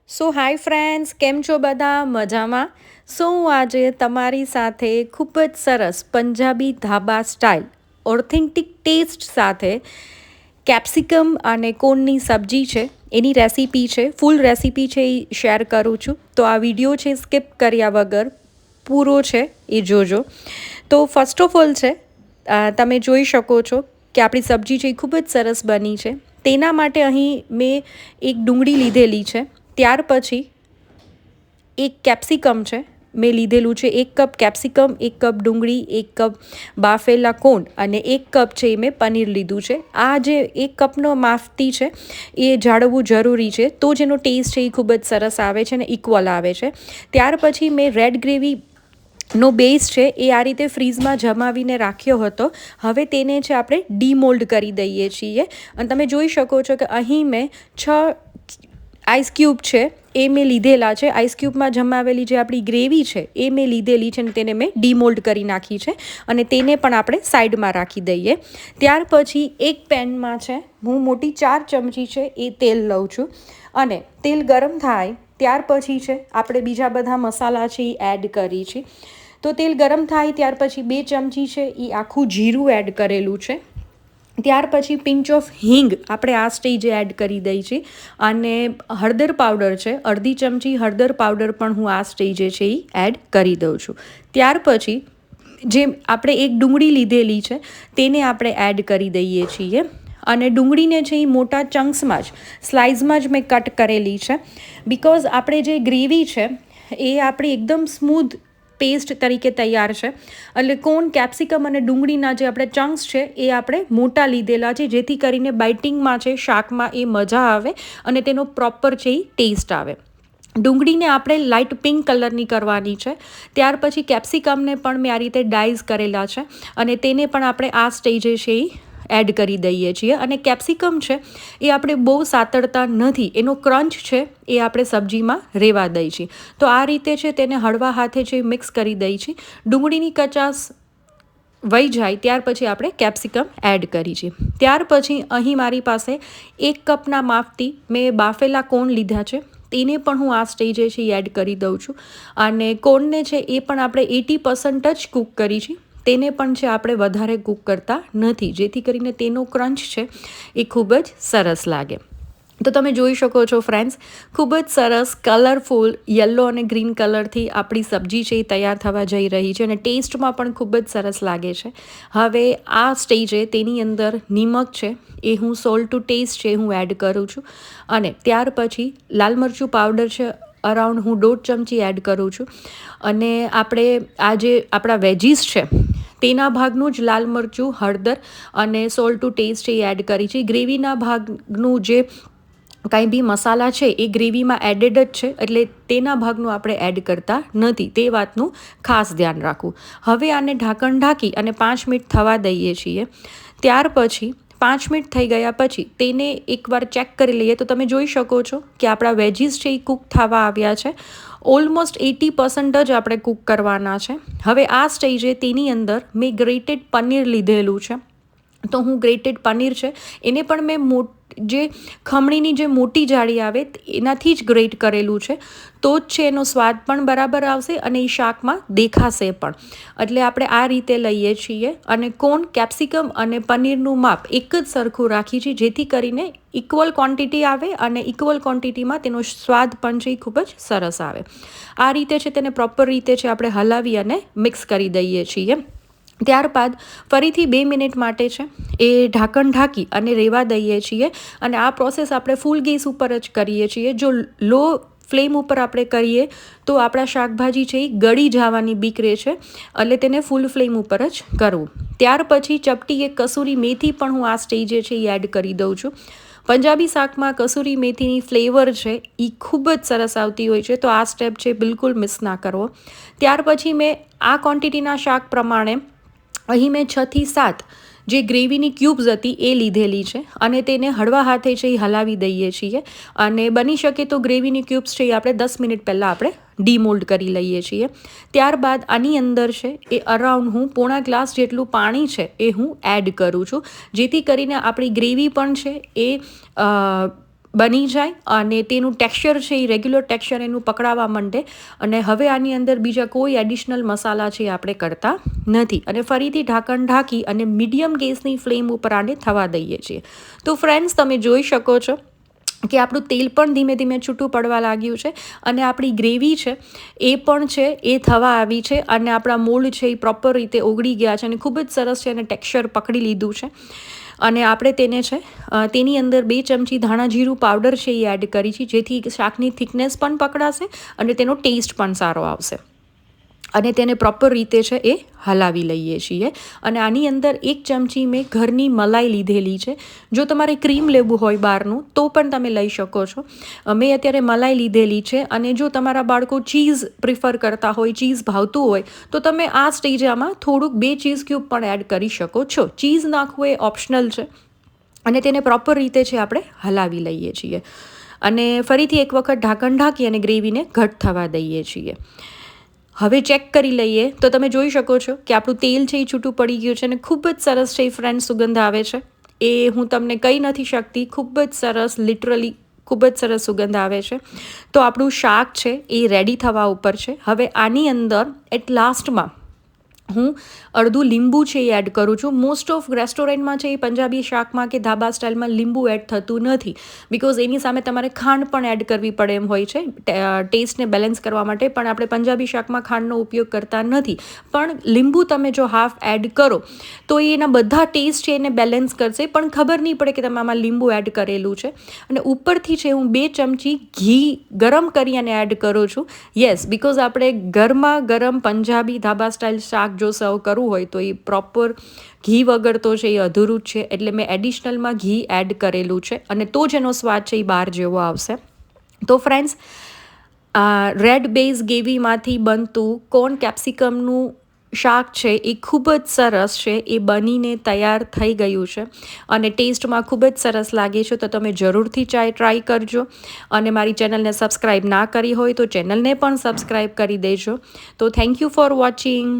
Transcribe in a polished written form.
સો hi friends, કેમ છો બધા? મજામાં? હું આજે તમારી સાથે ખૂબ જ સરસ પંજાબી ધાબા સ્ટાઇલ ઓથેન્ટિક ટેસ્ટ સાથે કેપ્સિકમ અને કોર્નની સબ્જી છે એની રેસીપી છે, ફૂલ રેસીપી છે એ શેર કરું છું. તો આ વિડીયો છે સ્કીપ કર્યા વગર પૂરો છે એ જોજો. તો ફર્સ્ટ ઓફ ઓલ છે, તમે જોઈ શકો છો કે આપણી સબ્જી છે એ ખૂબ જ સરસ બની છે. તેના માટે અહીં મેં એક ડુંગળી લીધેલી છે, ત્યાર પછી એક કેપ્સિકમ છે મેં લીધેલું છે, 1 કપ કેપ્સિકમ, 1 કપ ડુંગળી, 1 કપ બાફેલા કોર્ન અને 1 કપ છે એ મેં પનીર લીધું છે. આ જે 1 કપનો માપથી છે એ જાળવવું જરૂરી છે, તો જ એનો ટેસ્ટ છે એ ખૂબ જ સરસ આવે છે અને ઇક્વલ આવે છે. ત્યાર પછી મેં રેડ ગ્રેવી નો બેઝ છે એ આ રીતે ફ્રીઝમાં જમાવીને રાખ્યો હતો. હવે તેને છે આપણે ડીમોલ્ડ કરી દઈએ છીએ અને તમે જોઈ શકો છો કે અહીં મેં 6 આઈસ ક્યુબ છે એ મેં લીધેલા છે. આઈસ ક્યુબમાં જમાવેલી જે આપણી ગ્રેવી છે એ મેં લીધેલી છે અને તેને મેં ડીમોલ્ડ કરી નાખી છે અને તેને પણ આપણે સાઈડમાં રાખી દઈએ. ત્યાર પછી એક પેનમાં છે હું મોટી 4 ચમચી છે એ તેલ લઉં છું અને તેલ ગરમ થાય ત્યાર પછી છે આપણે બીજા બધા મસાલા છે એ એડ કરી છે. તો તેલ ગરમ થાય ત્યાર પછી 2 ચમચી છે એ આખું જીરું એડ કરેલું છે. ત્યાર પછી પિંચ ઓફ હિંગ આપણે આ સ્ટેજે એડ કરી દઈ છીએ અને હળદર પાવડર છે, અડધી ચમચી હળદર પાવડર પણ હું આ સ્ટેજે છે એ એડ કરી દઉં છું. ત્યાર પછી જે આપણે એક ડુંગળી લીધેલી છે તેને આપણે એડ કરી દઈએ છીએ અને ડુંગળીને છે એ મોટા ચંક્સમાં જ સ્લાઇસમાં જ મેં કટ કરેલી છે. બિકોઝ આપણે જે ગ્રેવી છે એ આપણી એકદમ સ્મૂધ પેસ્ટ તરીકે તૈયાર છે, એટલે કોર્ન, કેપ્સિકમ અને ડુંગળીના જે આપણે ચંક્સ છે એ આપણે મોટા લીધેલા છે, જેથી કરીને બાઇટિંગમાં છે શાકમાં એ મજા આવે અને તેનો પ્રોપર છે એ ટેસ્ટ આવે. ડુંગળીને આપણે લાઇટ પિંક કલરની કરવાની છે. ત્યાર પછી કેપ્સિકમને પણ મેં આ રીતે ડાઈઝ કરેલા છે અને તેને પણ આપણે આ સ્ટેજે છે એ એડ કરી દઈએ છીએ. અને કેપ્સિકમ છે એ આપણે બહુ સાતળતા નથી, એનો ક્રંચ છે એ આપણે સબ્જીમાં રહેવા દઈએ છીએ. તો આ રીતે છે તેને હળવા હાથે છે મિક્સ કરી દઈએ છીએ. ડુંગળીની કચાશ વહી જાય ત્યાર પછી આપણે કેપ્સિકમ એડ કરી છે. ત્યાર પછી અહીં મારી પાસે 1 કપના માપથી મેં બાફેલા કોર્ન લીધા છે, તેને પણ હું આ સ્ટેજે છે એડ કરી દઉં છું અને કોર્નને છે એ પણ આપણે 80% જ કૂક કરી છે, તેને પણ છે આપણે વધારે કૂક કરતા નથી, જેથી કરીને તેનો ક્રંચ છે એ ખૂબ જ સરસ લાગે. તો તમે જોઈ શકો છો ફ્રેન્ડ્સ, ખૂબ જ સરસ કલરફુલ યલો અને ગ્રીન કલરથી આપણી સબ્જી છે એ તૈયાર થવા જઈ રહી છે અને ટેસ્ટમાં પણ ખૂબ જ સરસ લાગે છે. હવે આ સ્ટેજે તેની અંદર નિમક છે એ હું સોલ્ટ ટુ ટેસ્ટ છે હું એડ કરું છું અને ત્યાર પછી લાલ મરચું પાવડર છે અરાઉન્ડ હું 1.5 ચમચી એડ કરું છું અને આપણે આ જે આપણા વેજીસ છે તેના ભાગનું જ લાલ મરચું, હળદર અને સોલ્ટ ટુ ટેસ્ટ એ એડ કરી છે. ગ્રેવીના ભાગનું જે કાંઈ બી મસાલા છે એ ગ્રેવીમાં એડેડ જ છે, એટલે તેના ભાગનું આપણે એડ કરતા નથી, તે વાતનું ખાસ ધ્યાન રાખવું. હવે આને ઢાંકણ ઢાંકી અને 5 મિનિટ થવા દઈએ છીએ. ત્યાર પછી 5 મિનિટ થઈ ગયા પછી તેને એકવાર ચેક કરી લઈએ તો તમે જોઈ શકો છો કે આપણા વેજીસ છે એ કૂક થવા આવ્યા છે. ઓલમોસ્ટ 80% જ આપણે કૂક કરવાના છે. હવે આ સ્ટેજે તેની અંદર મેં ગ્રેટેડ પનીર લીધેલું છે, તો હું ગ્રેટેડ પનીર છે એને પણ મેં જે ખમણીની જે મોટી જાળી આવે એનાથી જ ગ્રેટ કરેલું છે, તો જ છે એનો સ્વાદ પણ બરાબર આવશે અને એ શાકમાં દેખાશે પણ. એટલે આપણે આ રીતે લઈએ છીએ અને કોર્ન, કેપ્સિકમ અને પનીરનું માપ એક જ સરખું રાખી છે, જેથી કરીને ઇક્વલ ક્વોન્ટિટી આવે અને ઇક્વલ ક્વોન્ટિટીમાં તેનો સ્વાદ પણ છે એ ખૂબ જ સરસ આવે. આ રીતે છે તેને પ્રોપર રીતે છે આપણે હલાવી અને મિક્સ કરી દઈએ છીએ. ત્યારબાદ ફરીથી 2 મિનિટ માટે છે એ ઢાંકણ ઢાંકી અને રહેવા દઈએ છીએ અને આ પ્રોસેસ આપણે ફૂલ ગેસ ઉપર જ કરીએ છીએ. જો લો ફ્લેમ ઉપર આપણે કરીએ તો આપણા શાકભાજી છે એ ગળી જવાની બીક રહે છે, એટલે તેને ફૂલ ફ્લેમ ઉપર જ કરવું. ત્યાર પછી ચપટી એક કસૂરી મેથી પણ હું આ સ્ટેજે છે એ એડ કરી દઉં છું. પંજાબી શાકમાં કસૂરી મેથીની ફ્લેવર છે એ ખૂબ જ સરસ આવતી હોય છે, તો આ સ્ટેપ છે બિલકુલ મિસ ના કરવો. ત્યાર પછી મેં આ ક્વોન્ટિટીના શાક પ્રમાણે અહીં મેં 6 થી 7 જે ગ્રેવીની ક્યુબ્સ હતી એ લીધેલી છે અને તેને હળવા હાથે છે એ હલાવી દઈએ છીએ અને બની શકે તો ગ્રેવીની ક્યુબ્સ છે એ આપણે 10 મિનિટ પહેલાં આપણે ડીમોલ્ડ કરી લઈએ છીએ. ત્યારબાદ આની અંદર છે એ અરાઉન્ડ હું 1.5 ગ્લાસ જેટલું પાણી છે એ હું એડ કરું છું, જેથી કરીને આપણી ગ્રેવી પણ છે એ બની જાય અને તેનું ટેક્સચર છે એ રેગ્યુલર ટેક્સચર એનું પકડાવા માંડે અને હવે આની અંદર બીજા કોઈ એડિશનલ મસાલા છે આપણે કરતા નથી અને ફરીથી ઢાંકણ ઢાંકી અને મીડિયમ ગેસની ફ્લેમ ઉપર આને થવા દઈએ છીએ. તો ફ્રેન્ડ્સ, તમે જોઈ શકો છો કે આપણું તેલ પણ ધીમે ધીમે છૂટું પડવા લાગ્યું છે અને આપણી ગ્રેવી છે એ પણ છે એ થવા આવી છે અને આપણા મોલ્ડ છે એ પ્રોપર રીતે ઓગળી ગયા છે અને ખૂબ જ સરસ છે અને ટેક્સચર પકડી લીધું છે. અને આપણે તેને છે તેની અંદર 2 ચમચી ધાણા જીરું પાવડર છે એ એડ કરી છે, જેથી શાકની થિકનેસ પણ પકડાશે અને તેનો ટેસ્ટ પણ સારો આવશે. અને તેને પ્રોપર રીતે છે એ હલાવી લઈએ છીએ અને આની અંદર 1 ચમચી મેં ઘરની મલાઈ લીધેલી છે. જો તમારે ક્રીમ લેવું હોય બહારનું તો પણ તમે લઈ શકો છો. મેં અત્યારે મલાઈ લીધેલી છે અને જો તમારા બાળકો ચીઝ પ્રિફર કરતા હોય, ચીઝ ભાવતું હોય તો તમે આ સ્ટેજ આમાં થોડુંક 2 ચીઝ ક્યુબ પણ એડ કરી શકો છો. ચીઝ નાખવું એ ઓપ્શનલ છે અને તેને પ્રોપર રીતે છે આપણે હલાવી લઈએ છીએ અને ફરીથી એક વખત ઢાંકણ ઢાંકી અને ગ્રેવીને ઘટ થવા દઈએ છીએ. હવે ચેક કરી લઈએ તો તમે જોઈ શકો છો કે આપણું તેલ છે એ છૂટું પડી ગયું છે અને ખૂબ જ સરસ છે એ ફ્રેન્ડ સુગંધ આવે છે. એ હું તમને કહી નથી શકતી, ખૂબ જ સરસ, લિટરલી ખૂબ જ સરસ સુગંધ આવે છે. તો આપણું શાક છે એ રેડી થવા ઉપર છે. હવે આની અંદર એટ લાસ્ટમાં હું અડધું લીંબુ છે એ એડ કરું છું. મોસ્ટ ઓફ રેસ્ટોરન્ટમાં છે એ પંજાબી શાકમાં કે ધાબા સ્ટાઇલમાં લીંબુ એડ થતું નથી, બિકોઝ એની સામે તમારે ખાંડ પણ એડ કરવી પડે એમ હોય છે ટેસ્ટને બેલેન્સ કરવા માટે. પણ આપણે પંજાબી શાકમાં ખાંડનો ઉપયોગ કરતા નથી. પણ લીંબુ તમે જો હાફ એડ કરો તો એના બધા ટેસ્ટ છે એને બેલેન્સ કરશે, પણ ખબર નહીં પડે કે તમે આમાં લીંબુ એડ કરેલું છે. અને ઉપરથી છે હું 2 ચમચી ઘી ગરમ કરી અને એડ કરું છું. યસ, બિકોઝ આપણે ગરમા ગરમ પંજાબી ધાબા સ્ટાઇલ શાક જો સર્વ કરવું હોય તો એ પ્રોપર ઘી વગર તો છે એ અધૂરું જ છે. એટલે મેં એડિશનલમાં ઘી એડ કરેલું છે અને તો જ એનો સ્વાદ છે એ બહાર જેવો આવશે. તો ફ્રેન્ડ્સ, રેડ બેઝ ગ્રેવીમાંથી બનતું કોર્ન કેપ્સિકમનું શાક છે એ ખૂબ જ સરસ છે એ બનીને તૈયાર થઈ ગયું છે અને ટેસ્ટમાં ખૂબ જ સરસ લાગે છે. તો તમે જરૂરથી ટ્રાય કરજો અને મારી ચેનલને સબસ્ક્રાઈબ ના કરી હોય તો ચેનલને પણ સબસ્ક્રાઈબ કરી દેજો. તો થેન્ક યુ ફોર વોચિંગ.